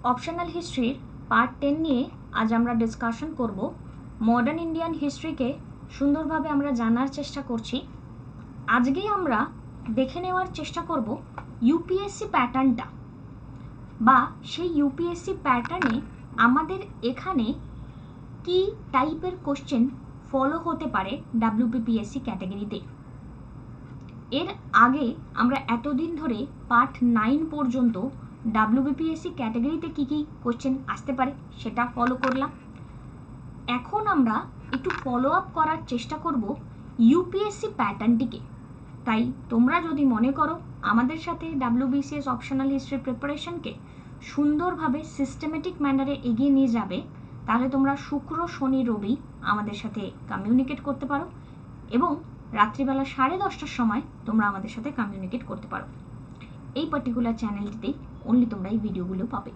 Optional হিস্ট্রির part 10 নিয়ে আজ আমরা ডিসকাশন করব। মডার্ন ইন্ডিয়ান হিস্ট্রিকে সুন্দরভাবে আমরা জানার চেষ্টা করছি। আজকেই আমরা দেখে নেওয়ার চেষ্টা করব ইউপিএসসি প্যাটার্নটা, বা সেই ইউপিএসসি প্যাটার্নে আমাদের এখানে কি টাইপের কোশ্চেন ফলো হতে পারে ডাব্লিউবিপিএসসি ক্যাটাগরিতে। এর আগে আমরা এতদিন ধরে পার্ট 9 পর্যন্ত ডাব্লিউবিপিএসসি ক্যাটাগরিতে কী কী কোশ্চেন আসতে পারে সেটা ফলো করলাম। এখন আমরা একটু ফলো আপ করার চেষ্টা করব ইউপিএসসি প্যাটার্নটিকে। তাই তোমরা যদি মনে করো আমাদের সাথে ডাব্লিউবিসিএস অপশনাল হিস্ট্রি প্রিপারেশনকে সুন্দরভাবে সিস্টেমেটিক ম্যানারে এগিয়ে নিয়ে যাবে, তাহলে তোমরা শুক্র, শনি, রবি আমাদের সাথে কমিউনিকেট করতে পারো এবং রাত্রিবেলা 10:30টার সময় তোমরা আমাদের সাথে কমিউনিকেট করতে পারো। এই পার্টিকুলার চ্যানেলটিতেই অনলি তোমরা এই ভিডিওগুলো পাবে।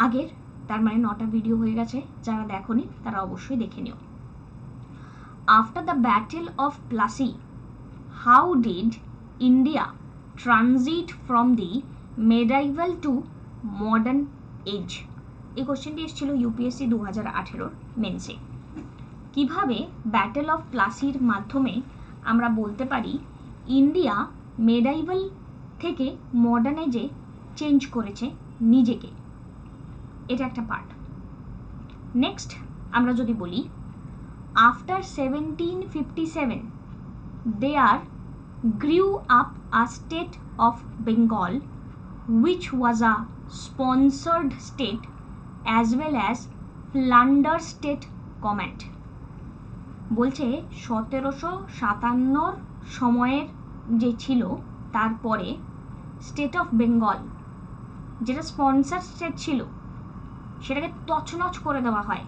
আগের তার মানে 9টা ভিডিও হয়ে গেছে, যারা দেখোনি তারা অবশ্যই দেখে নিও। After the battle of Plassey, how did India transit from the medieval to modern age? এই কোশ্চেনটি এসেছিল ইউপিএসসি 2018 মেন্সে। কিভাবে ব্যাটেল অফ প্লাসির মাধ্যমে আমরা বলতে পারি ইন্ডিয়া মেডাইভাল থেকে মডার্ন এজে চেঞ্জ করেছে নিজেকে, এটা একটা পার্ট। নেক্সট আমরা যদি বলি after 1757 there grew up a state of Bengal which was a sponsored state as well as plunder state command। বলছে 1757 সময়ের যে ছিল তারপরে স্টেট অফ বেঙ্গল যেটা স্পন্সর স্টেট ছিল সেটাকে তছনছ করে দেওয়া হয়,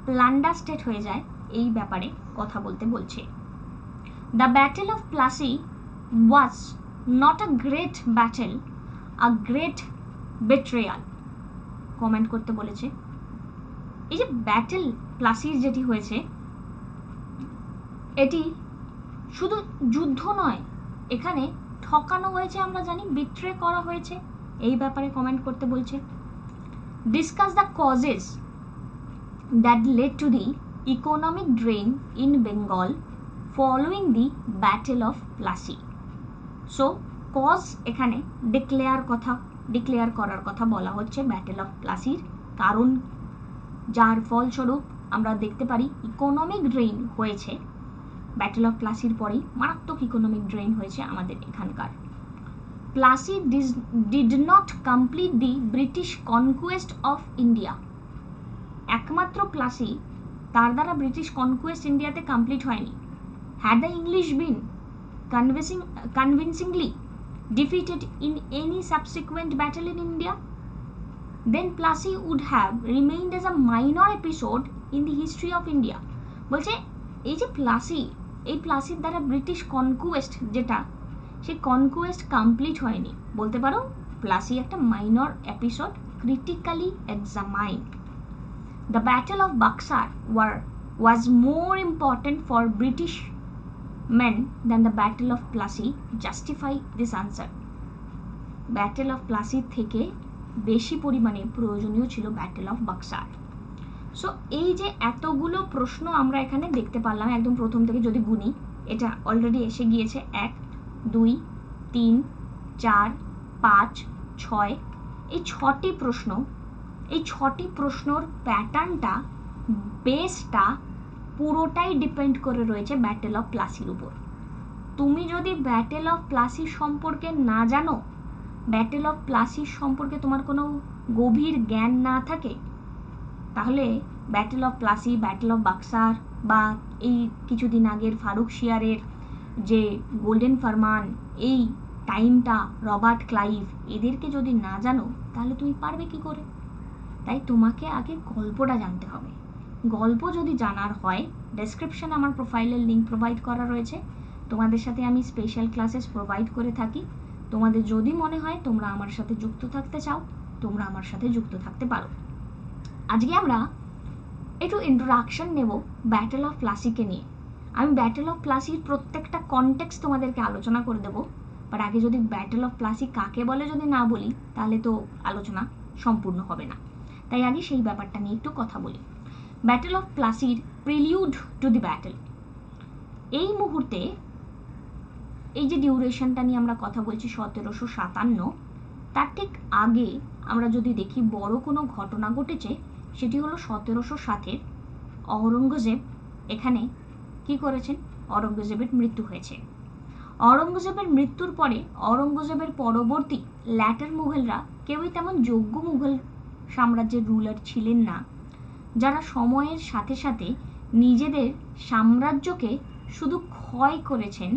প্লান্ডার স্টেট হয়ে যায়। এই ব্যাপারে কথা বলতে বলছে। The battle of Plassey was not a great battle, a great betrayal. Comment করতে বলেছে। এই যে ব্যাটেল প্লাসির যেটি হয়েছে, এটি শুধু যুদ্ধ নয়, এখানে ঠকানো হয়েছে, আমরা জানি বিট্রে করা হয়েছে। এই ব্যাপারে কমেন্ট করতে বলছে। Discuss the causes that lead to the economic drain in Bengal following the battle of Plassey. So cos এখানে ডিক্লেয়ার করার কথা বলা হচ্ছে ব্যাটেল অফ প্লাসির কারণ, যার ফলস্বরূপ আমরা দেখতে পারি ইকোনমিক ড্রেন হয়েছে। ব্যাটেল অফ প্লাসির পরেই মারাত্মক ইকোনমিক ড্রেন হয়েছে আমাদের এখানকার। Plassey did not complete the British conquest of India. একমাত্র প্লাসি, তার দ্বারা ব্রিটিশ কনকুয়েস্ট ইন্ডিয়াতে কমপ্লিট হয়নি। Had the English been convincingly defeated in any subsequent battle in India, then Plassey would have remained as a minor episode in the history of India। বলছে এই যে প্লাসি, এই প্লাসির দ্বারা ব্রিটিশ কনকুয়েস্ট যেটা, সেই conquest complete হয়নি, বলতে পারো প্লাসি একটা minor episode. Critically examine the battle of Buxar was more important for British men than the battle of Plassey, justify this answer। Battle of Plassey থেকে বেশি পরিমাণে প্রয়োজনীয় ছিল ব্যাটেল অফ বাক্সার। সো এই যে এতগুলো প্রশ্ন আমরা এখানে দেখতে পারলাম, একদম প্রথম থেকে যদি গুনি, এটা অলরেডি এসে গিয়েছে 1, 2, 3, 4, 5, 6, এই 6টি প্রশ্ন। এই 6টি প্রশ্নর প্যাটার্নটা, বেসটা পুরোটাই ডিপেন্ড করে রয়েছে ব্যাটেল অফ প্লাসির উপর। তুমি যদি ব্যাটেল অফ প্লাসি সম্পর্কে না জানো, ব্যাটেল অফ প্লাসির সম্পর্কে তোমার কোনো গভীর জ্ঞান না থাকে, তাহলে battle of Plassey, battle of Buxar বা এই কিছুদিন আগের ফারুক শিয়ারের যে গোল্ডেন ফারমান, এই টাইমটা, রবার্ট ক্লাইভ, এদেরকে যদি না জানো তাহলে তুমি পারবে কি করে? তাই তোমাকে আগে গল্পটা জানতে হবে। গল্প যদি জানার হয়, ডেসক্রিপশনে আমার প্রোফাইলের লিঙ্ক প্রোভাইড করা রয়েছে। তোমাদের সাথে আমি স্পেশাল ক্লাসেস প্রোভাইড করে থাকি। তোমাদের যদি মনে হয় তোমরা আমার সাথে যুক্ত থাকতে চাও, তোমরা আমার সাথে যুক্ত থাকতে পারো। আজকে আমরা একটু ইন্ট্রোডাকশন নেব ব্যাটেল অফ প্লাসিকে নিয়ে। আমি ব্যাটেল অফ প্লাসির প্রত্যেকটা কনটেক্সট তোমাদেরকে আলোচনা করে দেবো, বাট আগে যদি ব্যাটেল অফ প্লাসি কাকে বলে যদি না বলি, তাহলে তো আলোচনা সম্পূর্ণ হবে না। তাই আগে সেই ব্যাপারটা নিয়ে একটু কথা বলি। ব্যাটেল অফ প্লাসির প্রিলিউড টু দি ব্যাটেল, এই মুহূর্তে এই যে ডিউরেশনটা নিয়ে আমরা কথা বলছি 1757, তার ঠিক আগে আমরা যদি দেখি বড় কোনো ঘটনা ঘটেছে, সেটি হলো 1707 অরঙ্গজেব এখানে কি করেছেন, অরঙ্গজেবের মৃত্যু হয়েছে। অরঙ্গজেবের মৃত্যুর পরে অরঙ্গজেবের পরবর্তী ল্যাটার মুঘলরা কেউই তেমন যোগ্য মুঘল সাম্রাজ্যের রুলার ছিলেন না, যারা সময়ের সাথে সাথে নিজেদের সাম্রাজ্যকে শুধু ক্ষয় করেছেন,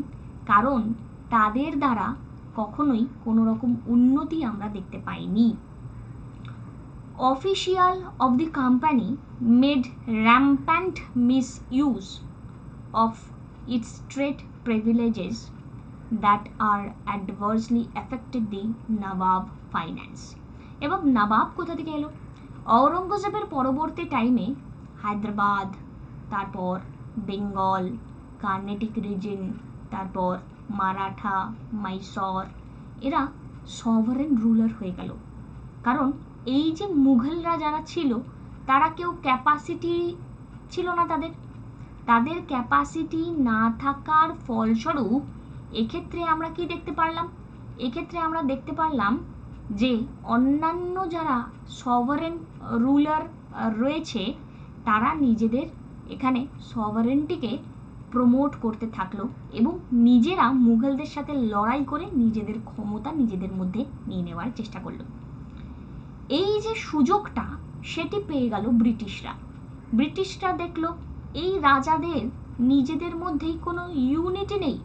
কারণ তাদের দ্বারা কখনোই কোনো রকম উন্নতি আমরা দেখতে পাইনি। Official of the company made rampant misuse of its trade privileges that are adversely affected the Nawab finance. এবং নবাব কোথা থেকে এলো? অরঙ্গজেবের পরবর্তী টাইমে হায়দ্রাবাদ, তারপর বেঙ্গল, কার্নেটিক রিজন, তারপর মারাঠা, মাইসর, এরা সভারেন রুলার হয়ে গেল। কারণ এই যে মুঘলরা যারা ছিল, তারা কেউ ক্যাপাসিটি ছিল না, তাদের ক্যাপাসিটি না থাকার ফলস্বরূপ এক্ষেত্রে আমরা কি দেখতে পারলাম? এক্ষেত্রে আমরা দেখতে পারলাম যে অন্যান্য যারা সভারেন রুলার রয়েছে, তারা নিজেদের এখানে সভারেন্টিকে প্রমোট করতে থাকলো এবং নিজেরা মুঘলদের সাথে লড়াই করে নিজেদের ক্ষমতা নিজেদের মধ্যে নিয়ে নেওয়ার চেষ্টা করলো। এই যে সুযোগটা, সেটি পেয়ে গেল ব্রিটিশরা। ব্রিটিশরা দেখলো এই রাজাদের নিজেদের মধ্যেই কোনো ইউনিটি নেই।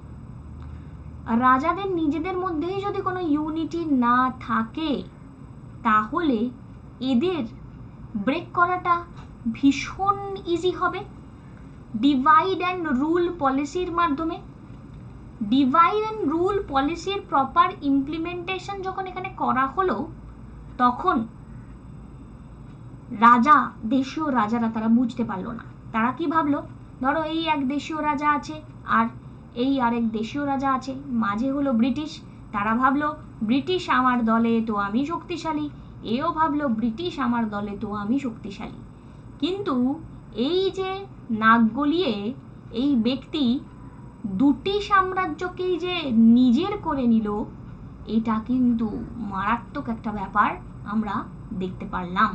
রাজাদের নিজেদের মধ্যেই যদি কোনো ইউনিটি না থাকে, তাহলে এদের ব্রেক করাটা ভীষণ ইজি হবে ডিভাইড অ্যান্ড রুল পলিসির মাধ্যমে। ডিভাইড অ্যান্ড রুল পলিসির প্রপার ইমপ্লিমেন্টেশন যখন এখানে করা হলো, তখন রাজা, দেশীয় রাজারা তারা বুঝতে পারলো না। তারা কি ভাবলো, ধরো এই এক দেশীয় রাজা আছে আর এই আরেক দেশীয় রাজা আছে, মাঝে হলো ব্রিটিশ। তারা ভাবলো ব্রিটিশ আমার দলে তো আমি শক্তিশালী, এও ভাবলো ব্রিটিশ আমার দলে তো আমি শক্তিশালী। কিন্তু এই যে নাক গলিয়ে এই ব্যক্তি দুটি সাম্রাজ্যকেই যে নিজের করে নিল, এটা কিন্তু মারাত্মক একটা ব্যাপার আমরা দেখতে পারলাম।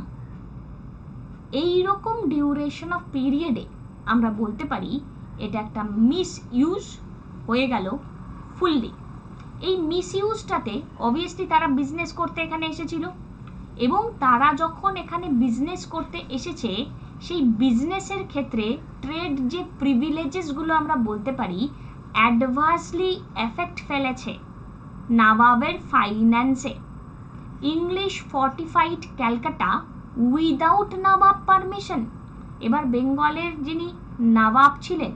এই রকম ডিউরেশন অফ পিরিয়ডে আমরা বলতে পারি এটা একটা মিস ইউজ হয়ে গেল ফুললি। এই মিস ইউজটাতে অবভিয়াসলি তারা বিজনেস করতে এখানে এসেছিল, এবং তারা যখন এখানে বিজনেস করতে এসেছে, সেই বিজনেসের ক্ষেত্রে ট্রেড যে প্রিভিলেজেসগুলো আমরা বলতে পারি অ্যাডভার্সলি এফেক্ট ফেলেছে নবাবের ফাইন্যান্সে। ইংলিশ ফর্টিফাইড ক্যালকাটা উইদাউট নবাব পারমিশন। এবার বেঙ্গলের যিনি নবাব ছিলেন,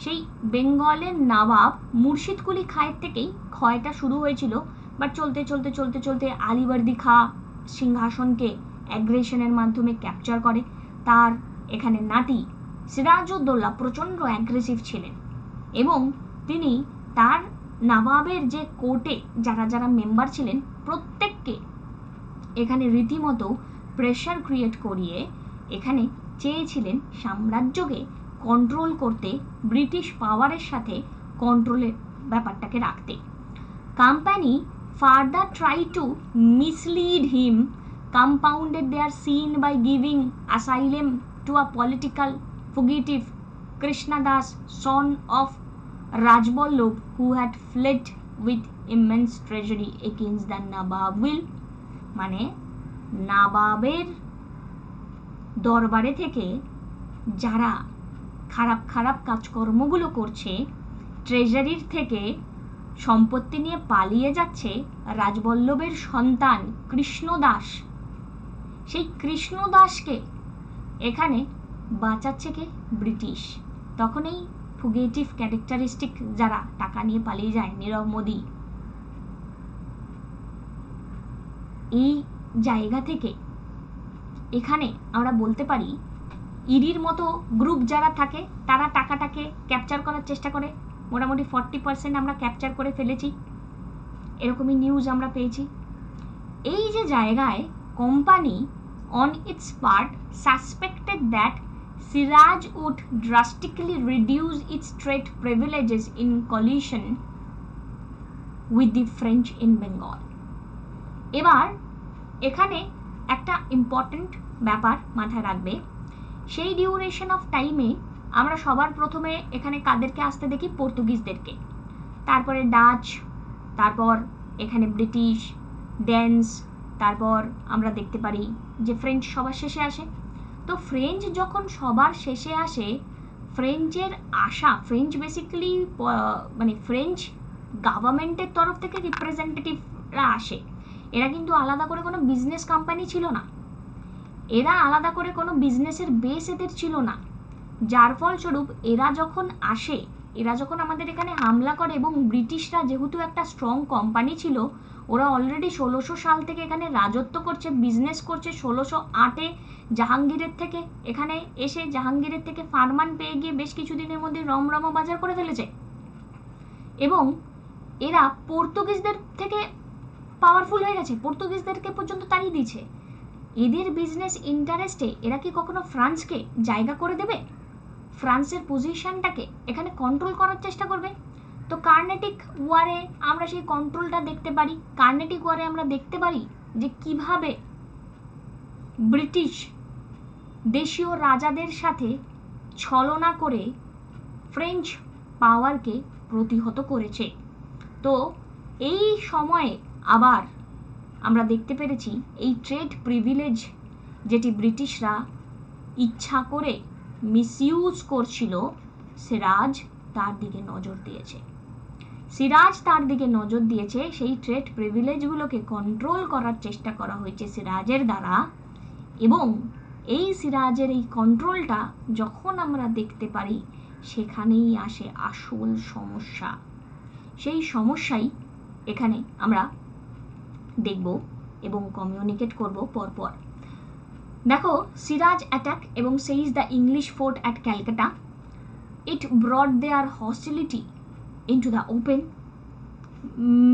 সেই বেঙ্গলের নবাব মুর্শিদ কুলি খায়ের থেকেই ক্ষয়টা শুরু হয়েছিল, বাট চলতে চলতে চলতে চলতে আলিবর্দি খাঁ সিংহাসনকে অ্যাগ্রেশনের মাধ্যমে ক্যাপচার করে। তার এখানে নাতি সিরাজউদ্দৌলা প্রচণ্ড অ্যাগ্রেসিভ ছিলেন এবং তিনি তার নবাবের যে কোর্টে যারা যারা মেম্বার ছিলেন প্রত্যেককে এখানে রীতিমতো প্রেশার ক্রিয়েট করিয়ে এখানে চেয়েছিলেন সাম্রাজ্যকে কন্ট্রোল করতে, ব্রিটিশ পাওয়ারের সাথে কন্ট্রোলের ব্যাপারটাকে রাখতে। Company further tried to mislead him, compounded their sin by giving asylum to a political fugitive, Krishna Das, son of Rajballabh, who had fled with immense treasury against the Nawab will। মানে নবাবের দরবারে থেকে যারা খারাপ খারাপ কাজকর্মগুলো করছে, ট্রেজারির থেকে সম্পত্তি নিয়ে পালিয়ে যাচ্ছে, রাজবল্লভের সন্তান কৃষ্ণদাস, সেই কৃষ্ণদাসকে এখানে বাঁচাচ্ছে কে? ব্রিটিশ। তখন এই ফুগেটিভ ক্যারেক্টারিস্টিক যারা টাকা নিয়ে পালিয়ে যায়, নীরব মোদি, এই জায়গা থেকে এখানে আমরা বলতে পারি ইডির মতো গ্রুপ যারা থাকে তারা টাকাটাকে ক্যাপচার করার চেষ্টা করে। মোটামুটি 40% আমরা ক্যাপচার করে ফেলেছি, এরকমই নিউজ আমরা পেয়েছি। এই যে জায়গায় company on its part suspected that Siraj would drastically reduce its trade privileges in coalition with the French in Bengal. এবার এখানে একটা ইম্পর্টেন্ট ব্যাপার মাথায় রাখবে, সেই ডিউরেশন অফ টাইমে আমরা সবার প্রথমে এখানে কাদেরকে আসতে দেখি? পর্তুগিজদেরকে, তারপরে ডাচ, তারপর এখানে ব্রিটিশ, ডেন্স, তারপর আমরা দেখতে পারি যে ফ্রেঞ্চ সবার শেষে আসে। তো ফ্রেঞ্চ যখন সবার শেষে আসে, ফ্রেঞ্চের আসা, ফ্রেঞ্চ বেসিক্যালি মানে ফ্রেঞ্চ গভর্নমেন্টের তরফ থেকে রিপ্রেজেন্টেটিভরা আসে। এরা কিন্তু আলাদা করে কোনো বিজনেস কোম্পানি ছিল না, এরা আলাদা করে কোনো বিজনেসের বেস এদের ছিল না, যার ফলস্বরূপ এরা যখন আসে, এরা যখন আমাদের এখানে হামলা করে, এবং ব্রিটিশরা যেহেতু একটা স্ট্রং কোম্পানি ছিল, ওরা অলরেডি 1600 সাল থেকে এখানে রাজত্ব করছে, বিজনেস করছে। 1608-এ জাহাঙ্গীরের থেকে এখানে এসে জাহাঙ্গীরের থেকে ফারমান পেয়ে গিয়ে বেশ কিছুদিনের মধ্যে রমরমা বাজার করে ফেলেছে, এবং এরা পর্তুগিজদের থেকে পাওয়ারফুল হয়ে গেছে, পর্তুগিজদেরকে পর্যন্ত তাড়িয়ে দিয়েছে। এদের বিজনেস ইন্টারেস্টে এরা কি কখনো ফ্রান্সকে জায়গা করে দেবে? ফ্রান্সের পজিশনটাকে এখানে কন্ট্রোল করার চেষ্টা করবে। তো কার্নেটিক ওয়ারে আমরা সেই কন্ট্রোলটা দেখতে পারি। কার্নেটিক ওয়ারে আমরা দেখতে পারি যে কিভাবে ব্রিটিশ দেশীয় রাজাদের সাথে ছলনা করে ফ্রেঞ্চ পাওয়ারকে প্রতিহত করেছে। তো এই সময়ে আবার আমরা দেখতে পেরেছি এই ট্রেড প্রিভিলেজ যেটি ব্রিটিশরা ইচ্ছা করে মিসইউজ করছিল, সিরাজ তার দিকে নজর দিয়েছে। সিরাজ তার দিকে নজর দিয়েছে, সেই ট্রেড প্রিভিলেজগুলোকে কন্ট্রোল করার চেষ্টা করা হয়েছে সিরাজের দ্বারা, এবং এই সিরাজের এই কন্ট্রোলটা যখন আমরা দেখতে পারি, সেখানেই আসে আসল সমস্যা। সেই সমস্যাই এখানে আমরা দেখব এবং কমিউনিকেট করব পরপর। দেখো, সিরাজ অ্যাটাক এবং seize the English fort at Calcutta, it brought their hostility into the open.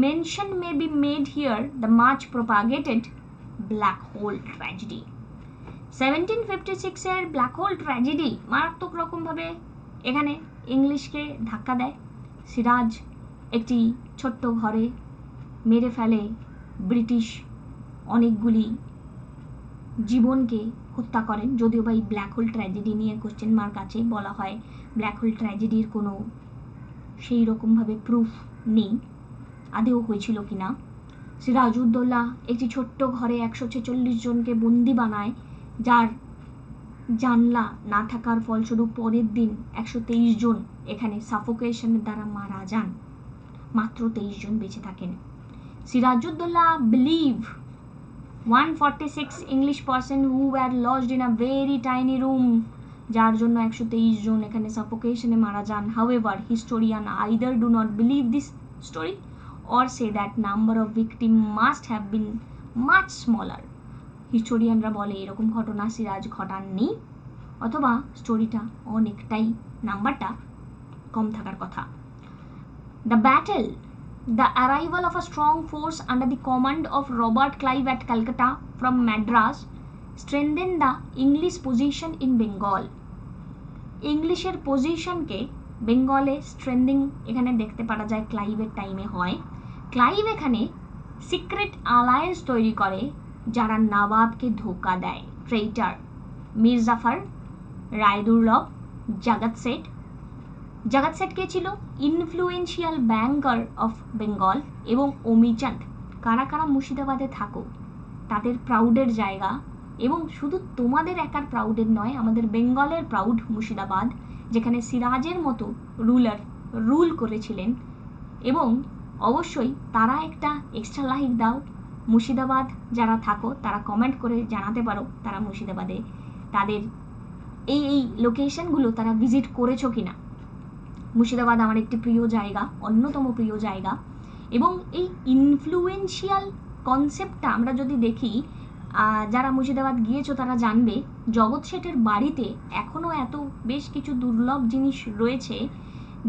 Mention may be made here the much propagated black hole tragedy. 1756 এর ব্ল্যাক হোল ট্র্যাজেডি মারাত্মক রকমভাবে এখানে ইংলিশকে ধাক্কা দেয়। সিরাজ একটি ছোট্ট ঘরে মেরে ফেলে ব্রিটিশ অনেকগুলি জীবনকে হত্যা করেন। যদিও বা এই ব্ল্যাক হোল ট্র্যাজেডি নিয়ে কোশ্চেন মার্ক আছে, বলা হয় ব্ল্যাক হোল ট্র্যাজেডির কোনো সেই রকমভাবে প্রুফ নেই আদেও হয়েছিল কিনা। সিরাজউদ্দৌলা একটি ছোট্ট ঘরে 146 জনকে বন্দি বানায়, যার জানলা না থাকার ফলস্বরূপ পরের দিন 123 জন এখানে সাফোকেশনের দ্বারা মারা যান, মাত্র 23 জন বেঁচে থাকেন। Sirajuddaula believe 146 English person who were lost in a very tiny room, যার জন্য 123 জন এখানে সাফোকেশনে মারা যান। However historian either do not believe this story or say that number of victim must have been much smaller. হিস্টোরিয়ানরা বলে এরকম ঘটনা সিরাজ ঘটাননি, অথবা স্টোরিটা অনেকটাই নাম্বারটা কম থাকার কথা। The battle, the arrival of a strong force under the command of Robert Clive at Calcutta from Madras strengthened the English position in Bengal. ইংলিশের পজিশনকে বেঙ্গলে স্ট্রেন্থিং এখানে দেখতে পারা যায় ক্লাইভের টাইমে হয়। ক্লাইভ এখানে সিক্রেট অ্যালায়েন্স তৈরি করে যারা নবাবকে ধোকা দেয়। ট্রেইটার মির্জাফর, রায়দুর্লভ, জগৎ শেঠ। জগৎ শেঠ কে ছিল? Influential banker of Bengal. এবং অমিচাঁদ। কারা কারা মুর্শিদাবাদে থাকো, তাদের প্রাউডের জায়গা, এবং শুধু তোমাদের একার প্রাউডের নয়, আমাদের বেঙ্গলের প্রাউড মুর্শিদাবাদ, যেখানে সিরাজের মতো রুলার রুল করেছিলেন। এবং অবশ্যই তারা একটা এক্সট্রা লাইক দাও। মুর্শিদাবাদ যারা থাকো তারা কমেন্ট করে জানাতে পারো তারা মুর্শিদাবাদে তাদের এই লোকেশনগুলো তারা ভিজিট করেছো কিনা। মুর্শিদাবাদ আমার একটি প্রিয় জায়গা, অন্যতম প্রিয় জায়গা। এবং এই ইনফ্লুয়েন্সিয়াল কনসেপ্টটা আমরা যদি দেখি, যারা মুর্শিদাবাদ গিয়েছো তারা জানবে জগৎ শেঠের বাড়িতে এখনও এত বেশ কিছু দুর্লভ জিনিস রয়েছে,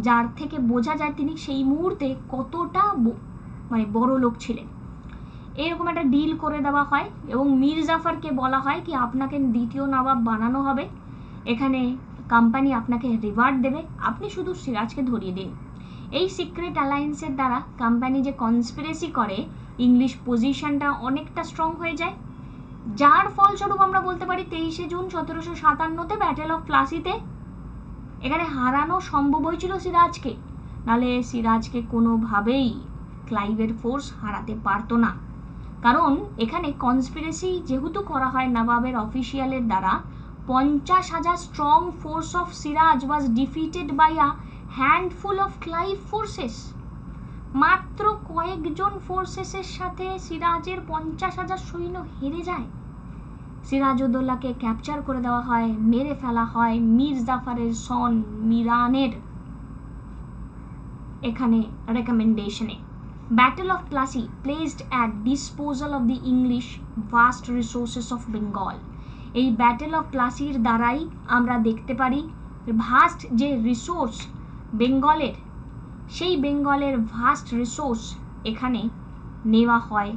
যার থেকে বোঝা যায় তিনি সেই মুহূর্তে কতটা মানে বড় লোক ছিলেন। এরকম একটা ডিল করে দেওয়া হয় এবং মীর জাফরকে বলা হয় কি আপনাকে দ্বিতীয় নবাব বানানো হবে, এখানে কোম্পানি আপনাকে রিওয়ার্ড দেবে, আপনি শুধু সিরাজকে ধরিয়ে দিন। এই সিক্রেট অ্যালায়েন্সের দ্বারা কোম্পানি যে কনস্পিরেসি করে ইংলিশ পজিশনটা অনেকটা স্ট্রং হয়ে যায়, যার ফলস্বরূপ আমরা বলতে পারি 23শে জুন 1757-তে ব্যাটেল অফ প্লাসিতে এখানে হারানো সম্ভব হয়েছিল সিরাজকে, নাহলে সিরাজকে কোনোভাবেই ক্লাইভের ফোর্স হারাতে পারতো না। কারণ এখানে কনস্পিরেসি যেহেতু করা হয় নবাবের অফিসিয়ালের দ্বারা, 50,000 strong force of Siraj was defeated by a handful of Clive forces. মাত্র কয়েকজন ফোর্সেসের সাথে সিরাজের 50,000 সৈন্য হেরে যায়। সিরাজউদ্দৌলাকে ক্যাপচার করে দেওয়া হয়, মেরে ফেলা হয় মীর জাফরের সন মিরানের এখানে রেকমেন্ডেশনে। Battle of Plassey placed at disposal of the English vast resources of Bengal. এই ব্যাটেল অফ প্লাসির দ্বারাই আমরা দেখতে পারি ভাস্ট যে রিসোর্স বেঙ্গলের, সেই বেঙ্গলের ভাস্ট রিসোর্স এখানে নেওয়া হয়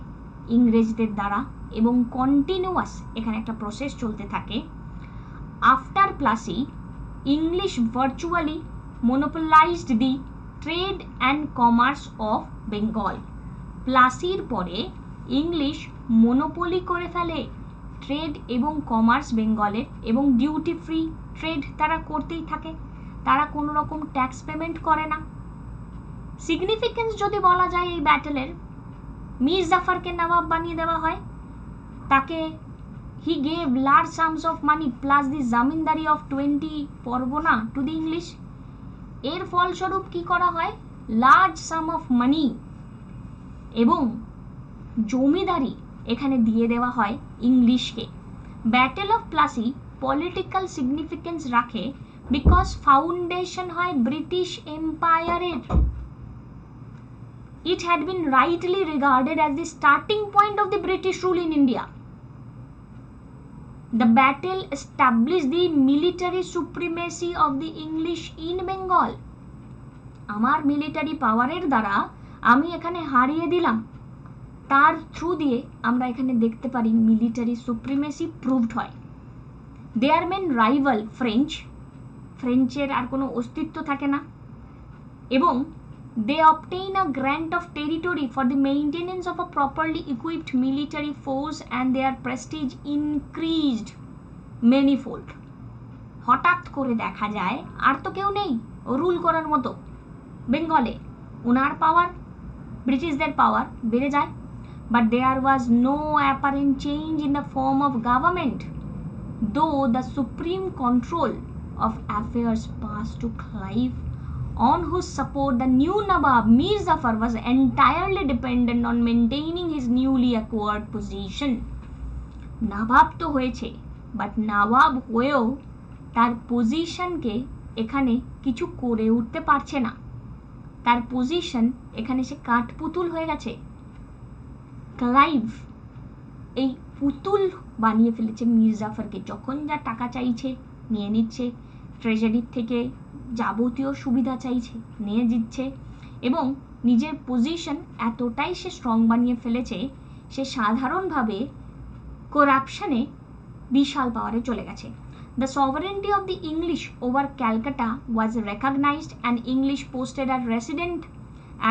ইংরেজদের দ্বারা এবং কন্টিনিউয়াস এখানে একটা প্রসেস চলতে থাকে। After Plassey English virtually monopolized the trade and commerce of Bengal. প্লাসির পরে ইংলিশ মনোপলি করে ফেলে ট্রেড এবং কমার্স বেঙ্গলের, এবং ডিউটি ফ্রি ট্রেড তারা করতেই থাকে, তারা কোনো রকম ট্যাক্স পেমেন্ট করে না। সিগনিফিকেন্স যদি বলা যায় এই ব্যাটেলের, মীর জাফরকে নবাব বানিয়ে দেওয়া হয়, তাকে he gave large sums of money plus the zamindari of 20 Pargana to the English. এর ফলস্বরূপ কি করা হয়, লার্জ সাম অফ মানি এবং জমিদারি এখানে দিয়ে দেওয়া হয় ইংলিশকে। Battle of Plassey political significance রাখে বিকজ ফাউন্ডেশন হয় ব্রিটিশ এম্পায়ারের। It had been rightly regarded as the starting point of the British rule in India. The battle established the military supremacy of the English in Bengal. আমার military পাওয়ারের দ্বারা আমি এখানে হারিয়ে দিলাম, তার থ্রু দিয়ে আমরা এখানে দেখতে পারি মিলিটারি সুপ্রিমেসি প্রুভড হয়। দেয়ার মেন রাইভাল ফ্রেঞ্চ, ফ্রেঞ্চের আর কোনো অস্তিত্ব থাকে না, এবং they obtain a grant of territory for the maintenance of a properly equipped military force and their prestige increased manifold. হঠাৎ করে দেখা যায় আর তো কেউ নেই রুল করার মতো বেঙ্গলে, ওনার পাওয়ার ব্রিটিশদের পাওয়ার বেড়ে যায়। But there was no apparent change in the form of government, though the supreme control of affairs passed to Clive, on whose support the new Nawab Mir Zafar was entirely dependent on maintaining his newly acquired position. নবাব তো হয়েছে, but নবাব হয়েও তার পজিশনকে এখানে কিছু করে উঠতে পারছে না, তার পজিশন এখানে সে কাঠপুতুল হয়ে গেছে। ক্লাইভ এই পুতুল বানিয়ে ফেলেছে মীর জাফরকে, যখন যা টাকা চাইছে নিয়ে নিচ্ছে, ট্রেজারির থেকে যাবতীয় সুবিধা চাইছে নিয়ে দিচ্ছে, এবং নিজের পজিশন এতটাই সে স্ট্রং বানিয়ে ফেলেছে, সে সাধারণভাবে করাপশনে বিশাল পাওয়ারে চলে গেছে। The sovereignty of the English over Calcutta was recognized and English posted a resident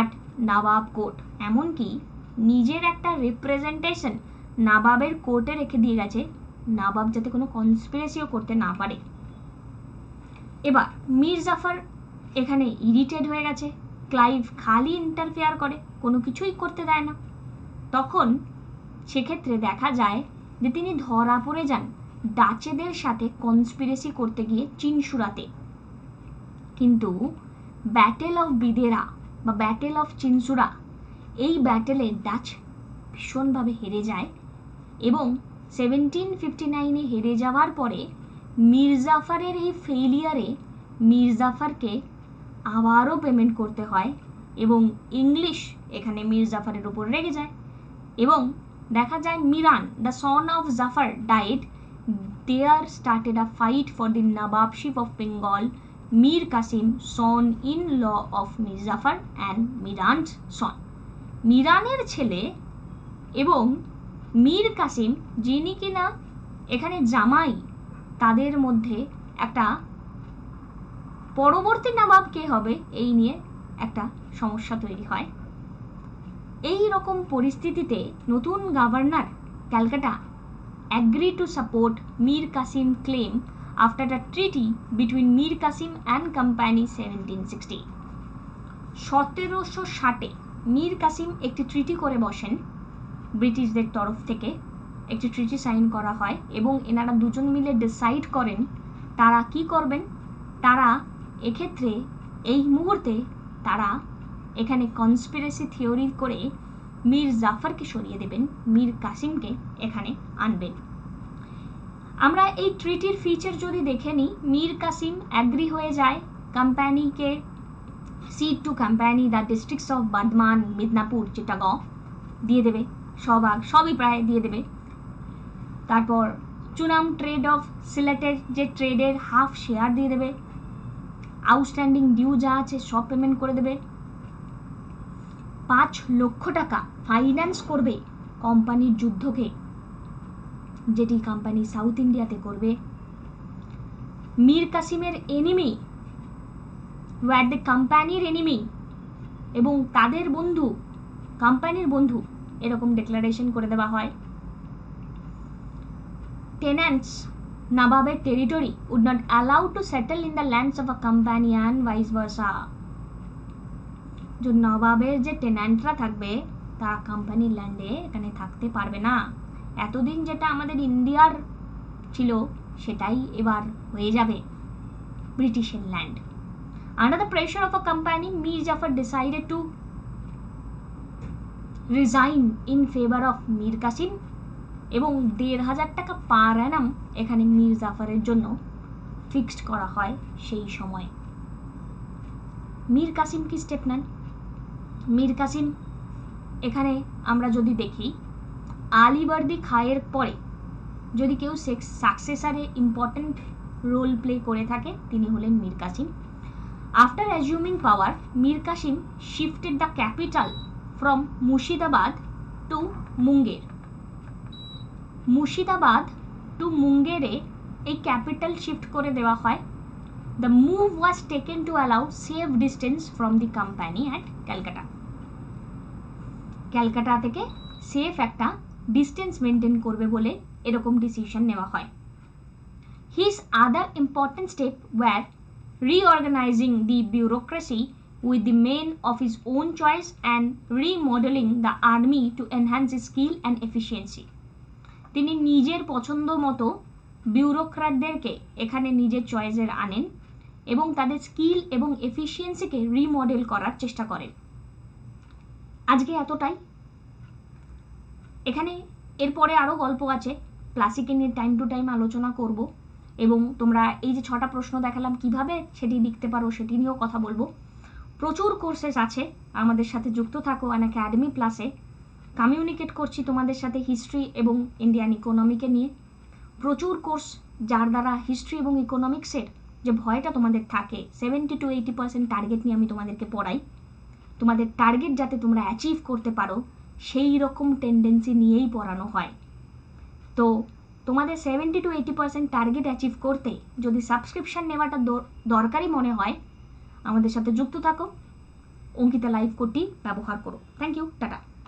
at Nawab Court. এমনকি নিজের একটা রিপ্রেজেন্টেশন নবাবের কোর্টে রেখে দিয়ে গেছে, নবাব যাতে কোনো কনস্পিরেসিও করতে না পারে। এবার মীর জাফর এখানে ইরিটেড হয়ে গেছে, ক্লাইভ খালি ইন্টারফেয়ার করে, কোনো কিছুই করতে দেয় না। তখন সেক্ষেত্রে দেখা যায় যে তিনি ধরা পড়ে যান ডাচেদের সাথে কনস্পিরেসি করতে গিয়ে চিনসুরাতে। কিন্তু ব্যাটেল অফ বিদেরা বা ব্যাটেল অফ চিনসুরা, এই ব্যাটেলে ডাচ ভীষণভাবে হেরে যায়, এবং 1759-এ হেরে যাওয়ার পরে মীর জাফরের এই ফেইলিয়ারে মীর জাফরকে আবারও পেমেন্ট করতে হয়, এবং ইংলিশ এখানে মীর জাফরের উপর রেগে যায়, এবং দেখা যায় Miran the son of Jafar died. There started a fight for the nawabship of Bengal. Mir Qasim son in law of Mir Jafar and Miran's son, মিরানের ছেলে এবং মীর কাসিম যিনি কিনা এখানে জামাই, তাদের মধ্যে একটা পরবর্তী নবাব কে হবে এই নিয়ে একটা সমস্যা তৈরি হয়। এই রকম পরিস্থিতিতে নতুন governor Calcutta agree to support Mir Qasim claim after a treaty between Mir Qasim and Company 1760। 1760 Mir Qasim একটি ট্রিটি করে বসেন, ব্রিটিশদের তরফ থেকে একটি ট্রিটি সাইন করা হয় এবং এনারা দুজন মিলে ডিসাইড করেন তারা কি করবেন। তারা এক্ষেত্রে এই মুহূর্তে তারা এখানে কনস্পিরেসি থিওরি করে মীর জাফরকে সরিয়ে দেবেন, মীর কাসিমকে এখানে আনবেন। আমরা এই ট্রিটির ফিচার যদি দেখে নিই, মীর কাসিম অ্যাগ্রি হয়ে যায় কোম্পানিকে cede to company the districts of Bardhaman, Midnapore, Chittagong দিয়ে দেবে, সবই প্রায় দিয়ে দেবে। তারপর চুনাম ট্রেড অফ সিলেটের যে ট্রেডের হাফ শেয়ার দিয়ে দেবে, আউটস্ট্যান্ডিং ডিউ যা আছে সব পেমেন্ট করে দেবে। 5 লক্ষ টাকা ফাইন্যান্স করবে কোম্পানির যুদ্ধকে, যেটি কোম্পানি সাউথ ইন্ডিয়াতে করবে। মীর কাসিমের এনিমি ওয়ার দ্য কোম্পানির এনিমি এবং তাদের বন্ধু কোম্পানির বন্ধু, এরকম ডিক্লারেশন করে দেওয়া হয়। টেন্যান্টস নবাবের territory would not allow to settle in the lands of a company and vice versa. যে নবাবের যে টেন্যান্টরা থাকবে তারা কোম্পানির ল্যান্ডে এখানে থাকতে পারবে না। এতদিন যেটা আমাদের ইন্ডিয়ার ছিল সেটাই এবার হয়ে যাবে ব্রিটিশের land. Under the pressure of a company, Mir Jafar decided to resign in favor of Mir Qasim এবং 1,500 টাকা পার অ্যানাম এখানে মীর জাফরের জন্য ফিক্সড করা হয় সেই সময়। মীর কাসিম কি স্টেপ নেন? মীর কাসিম এখানে আমরা যদি দেখি আলীবর্দী খায়ের পরে যদি কেউ সাকসেসারে ইম্পর্টেন্ট রোল প্লে করে থাকে তিনি হলেন Mir Kasim. After assuming power, Mir Qasim shifted the capital from Murshidabad to Munger. Murshidabad to মুঙ্গেরে এই ক্যাপিটাল শিফট করে দেওয়া হয়। The move was taken to allow safe distance from the company at Calcutta. Calcutta থেকে সেফ একটা ডিস্টেন্স মেনটেন করবে বলে এরকম ডিসিশন নেওয়া হয়। His other important step were reorganizing the bureaucracy with the men of his own choice and remodeling the army to enhance his skill and efficiency. তিনি নিজের পছন্দ মতো বিউরোক্র্যাটদেরকে এখানে নিজের চয়েসের আনেন এবং তাদের স্কিল এবং এফিসিয়েন্সিকে রিমডেল করার চেষ্টা করেন। আজকে এতটাই। এখানে এরপরে আরও গল্প আছে, ক্লাসিকে নিয়ে টাইম টু টাইম আলোচনা করব এবং তোমরা এই যে 6টা প্রশ্ন দেখালাম কিভাবে সেটি লিখতে পারো সেটি নিয়েও কথা বলবো। প্রচুর কোর্সেস আছে, আমাদের সাথে যুক্ত থাকো আনএকাডেমি প্লাসে। কমিউনিকেট করছি তোমাদের সাথে হিস্ট্রি এবং ইন্ডিয়ান ইকোনমিকে নিয়ে। প্রচুর কোর্স যার দ্বারা হিস্ট্রি এবং ইকোনমিক্সের যে ভয়টা তোমাদের থাকে 70 to 80% টার্গেট নিয়ে আমি তোমাদেরকে পড়াই। তোমাদের টার্গেট যাতে তোমরা অ্যাচিভ করতে পারো সেই রকম টেন্ডেন্সি নিয়েই পড়ানো হয়। তো তোমাদের 70 to 80% টার্গেট অ্যাচিভ করতে যদি সাবস্ক্রিপশন নেওয়াটা দরকারি মনে হয় আমাদের সাথে যুক্ত থাকো, অঙ্কিতা লাইভ কোডটি ব্যবহার করো। Thank you, tata.